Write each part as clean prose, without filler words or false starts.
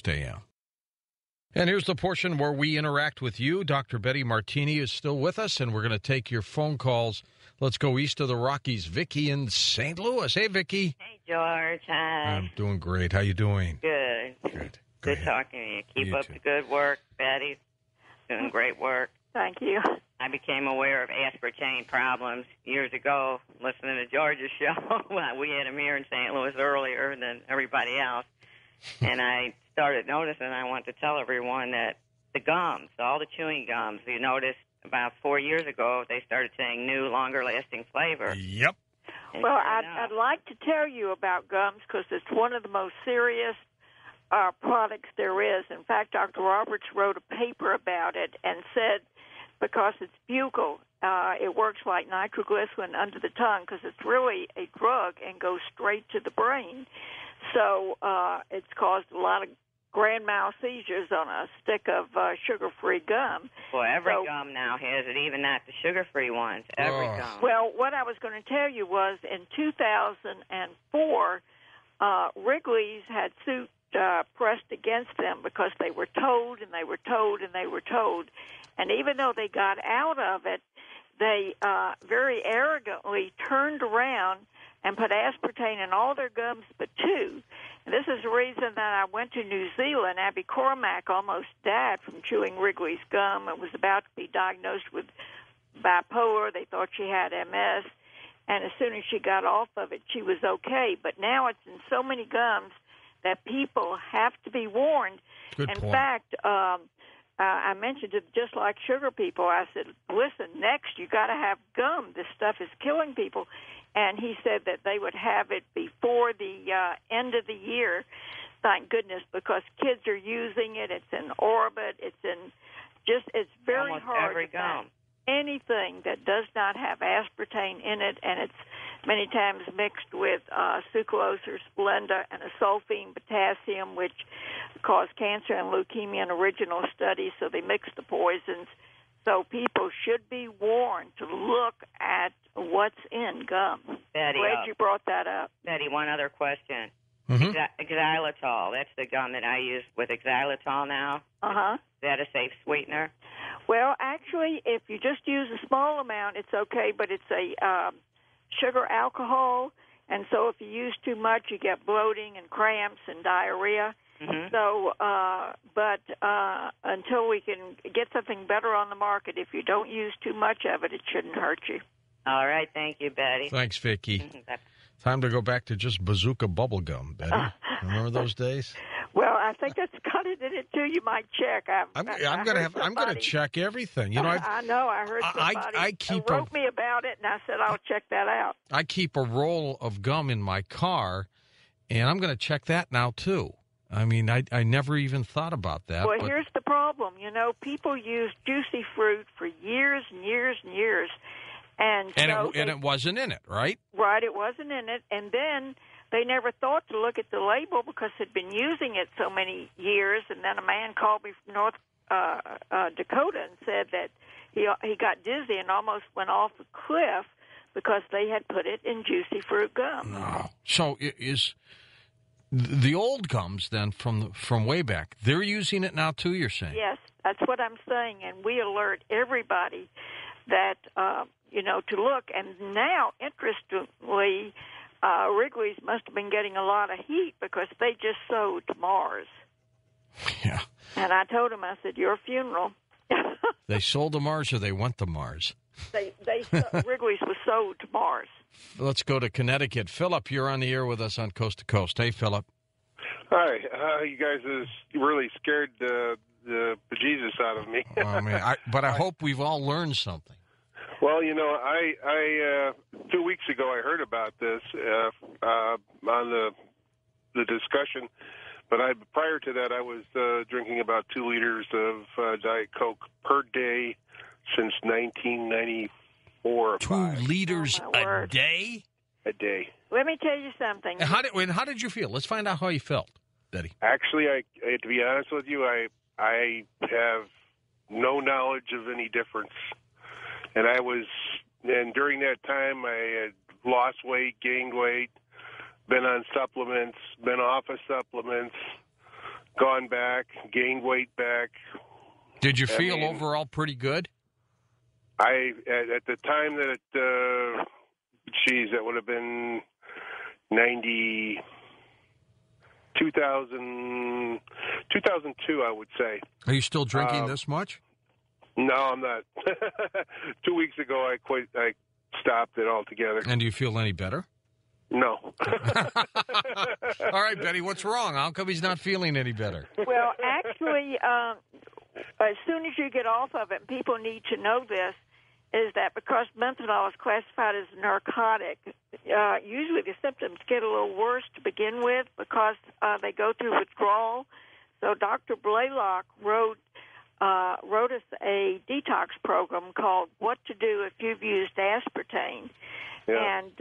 Coast AM. And here's the portion where we interact with you. Dr. Betty Martini is still with us, and we're going to take your phone calls. Let's go east of the Rockies. Vicki in St. Louis. Hey, Vicki. Hey, George. Hi. I'm doing great. How you doing? Good. Good talking to you. Keep up the good work, Betty. Doing great work. Thank you. I became aware of aspartame problems years ago listening to George's show. We had him here in St. Louis earlier than everybody else. And I started noticing, I want to tell everyone that the gums, all the chewing gums, you noticed about 4 years ago, they started saying new, longer-lasting flavor. Yep. And well, sure I'd like to tell you about gums because it's one of the most serious products there is. In fact, Dr. Roberts wrote a paper about it and said because it's buccal, it works like nitroglycerin under the tongue because it's really a drug and goes straight to the brain. So it's caused a lot of grand mal seizures on a stick of sugar-free gum. Well, every gum now has it, even not the sugar-free ones. Every gum. Well, what I was going to tell you was in 2004, Wrigley's had suit pressed against them because they were told and they were told and they were told. And even though they got out of it, they very arrogantly turned around and put aspartame in all their gums but two. And this is the reason that I went to New Zealand. Abby Cormack almost died from chewing Wrigley's gum and was about to be diagnosed with bipolar. They thought she had MS. And as soon as she got off of it, she was okay. But now it's in so many gums that people have to be warned. Good in point. fact, I mentioned it just like sugar people. I said, listen, next you got to have gum. This stuff is killing people. And he said that they would have it before the end of the year, thank goodness, because kids are using it. It's in Orbit. It's very almost hard every to find gum. anything that does not have aspartame in it, and it's many times mixed with sucralose or Splenda and a sulfine potassium, which cause cancer and leukemia in original studies, so they mix the poisons. So people should be warned to look at what's in gum. Betty, Glad you brought that up. Betty, one other question. Mm-hmm. Xylitol, that's the gum that I use with xylitol now. Uh-huh. Is that a safe sweetener? Well, actually, if you just use a small amount, it's okay, but it's a sugar alcohol, and so if you use too much, you get bloating and cramps and diarrhea. Mm-hmm. So, but until we can get something better on the market, if you don't use too much of it, it shouldn't hurt you. All right. Thank you, Betty. Thanks, Vicki. Time to go back to just bazooka bubble gum, Betty. Remember those days? Well, I think that's got it in it too. You might check. I'm going to check everything. You know, I know. I heard somebody wrote me about it, and I said I'll check that out. I keep a roll of gum in my car, and I'm going to check that now too. I mean, I never even thought about that. Well, here's the problem. You know, people use juicy fruit for years and years and years. And it wasn't in it, right? Right, it wasn't in it. And then they never thought to look at the label because they'd been using it so many years. And then a man called me from North Dakota and said that he got dizzy and almost went off a cliff because they had put it in juicy fruit gum. No. So is the old gums then from way back, they're using it now too, you're saying? Yes, that's what I'm saying. And we alert everybody that, to look. And now, interestingly, Wrigley's must have been getting a lot of heat because they just sold to Mars. Yeah. And I told him, I said, your funeral. They sold to Mars or they went to Mars? Wrigley's was sold to Mars. Let's go to Connecticut. Philip, you're on the air with us on Coast to Coast. Hey, Philip. Hi. You guys really scared the bejesus out of me. Oh, man. But I hope we've all learned something. Well, I 2 weeks ago I heard about this on the discussion, but prior to that I was drinking about 2 liters of Diet Coke per day since 1994. 2 liters a day? A day. Let me tell you something. And how did you feel? Let's find out how you felt, Betty. Actually, to be honest with you, I have no knowledge of any difference. And during that time, I had lost weight, gained weight, been on supplements, been off of supplements, gone back, gained weight back. Did you feel overall pretty good? At the time that that would have been 2002, I would say. Are you still drinking this much? No, I'm not. 2 weeks ago, I stopped it altogether. And do you feel any better? No. All right, Betty, what's wrong? How come he's not feeling any better? Well, actually, as soon as you get off of it, and people need to know this, is that because methanol is classified as a narcotic, usually the symptoms get a little worse to begin with because they go through withdrawal. So Dr. Blaylock wrote us a detox program called What to Do If You've Used Aspartame. Yeah. And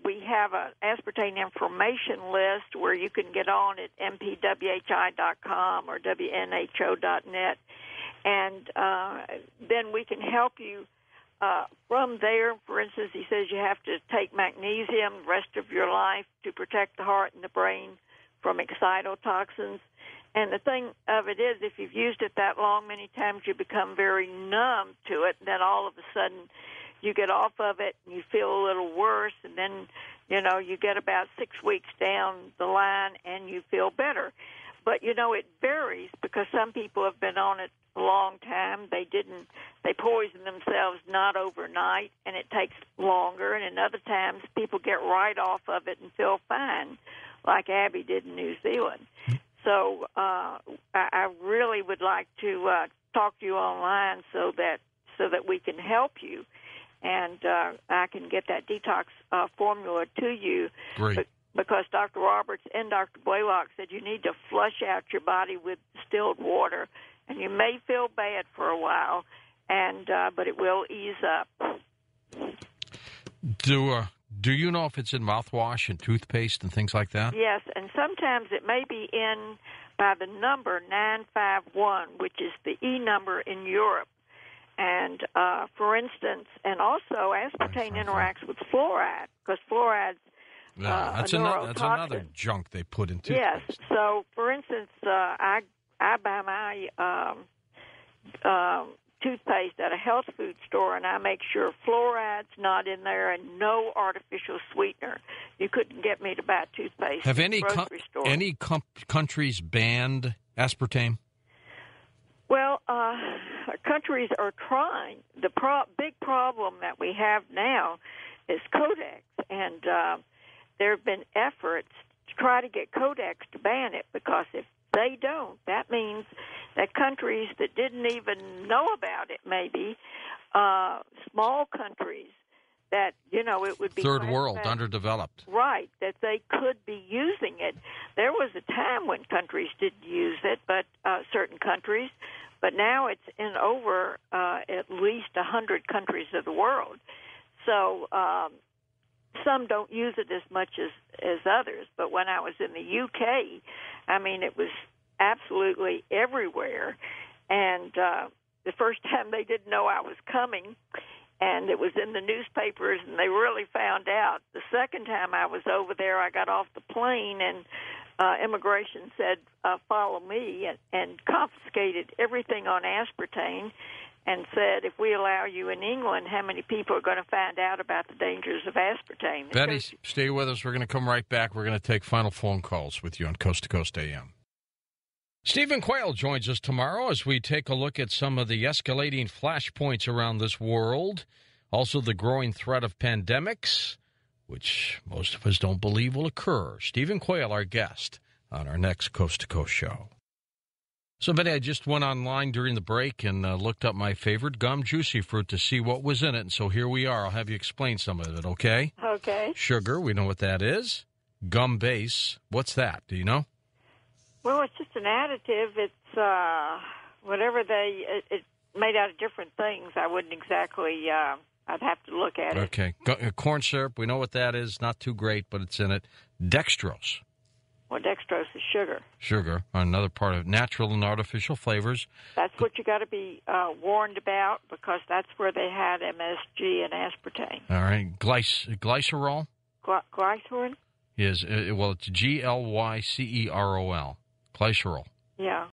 we have an aspartame information list where you can get on at mpwhi.com or wnho.net. And then we can help you from there. For instance, he says you have to take magnesium the rest of your life to protect the heart and the brain from excitotoxins. And the thing of it is, if you've used it that long, many times you become very numb to it, and then all of a sudden you get off of it and you feel a little worse, and then, you get about 6 weeks down the line and you feel better. But, it varies because some people have been on it a long time. They poison themselves not overnight, and it takes longer. And in other times, people get right off of it and feel fine, like Abby did in New Zealand. So I really would like to talk to you online so that we can help you, and I can get that detox formula to you. Great. Because Dr. Roberts and Dr. Blaylock said you need to flush out your body with distilled water, and you may feel bad for a while, but it will ease up. Do you know if it's in mouthwash and toothpaste and things like that? Yes, and sometimes it may be in by the number 951, which is the E number in Europe. And, for instance, and also aspartame interacts with fluoride, because fluoride's that's another junk they put in toothpaste. Yes. So, for instance, I buy my toothpaste at a health food store, and I make sure fluoride's not in there and no artificial sweetener. You couldn't get me to buy toothpaste. Have any countries banned aspartame? Well, countries are trying. The big problem that we have now is Codex, and there have been efforts to try to get Codex to ban it, because if they don't, that means that countries that didn't even know about it, maybe small countries that, it would be third world, underdeveloped. Right, that they could be using it. There was a time when countries didn't use it, but certain countries, but now it's in over at least 100 countries of the world. So some don't use it as much as others. But when I was in the UK, it was absolutely everywhere. And the first time they didn't know I was coming, and it was in the newspapers, and they really found out. The second time I was over there, I got off the plane, and immigration said, follow me, and confiscated everything on aspartame, and said, if we allow you in England, how many people are going to find out about the dangers of aspartame? Betty, stay with us. We're going to come right back. We're going to take final phone calls with you on Coast to Coast AM. Stephen Quayle joins us tomorrow as we take a look at some of the escalating flashpoints around this world, also the growing threat of pandemics, which most of us don't believe will occur. Stephen Quayle, our guest, on our next Coast to Coast show. So, Betty, I just went online during the break and looked up my favorite gum, Juicy Fruit, to see what was in it. And so here we are. I'll have you explain some of it, okay? Okay. Sugar, we know what that is. Gum base, what's that? Do you know? Well, it's just an additive. It's whatever it's made out of different things. I wouldn't exactly, I'd have to look at it. Okay. Corn syrup, we know what that is. Not too great, but it's in it. Dextrose. Well, dextrose is sugar. Sugar, another part of natural and artificial flavors. That's what you got to be warned about, because that's where they had MSG and aspartame. All right. Glycerol? Glycerol? It's Glycerol. Glycerol. Yeah.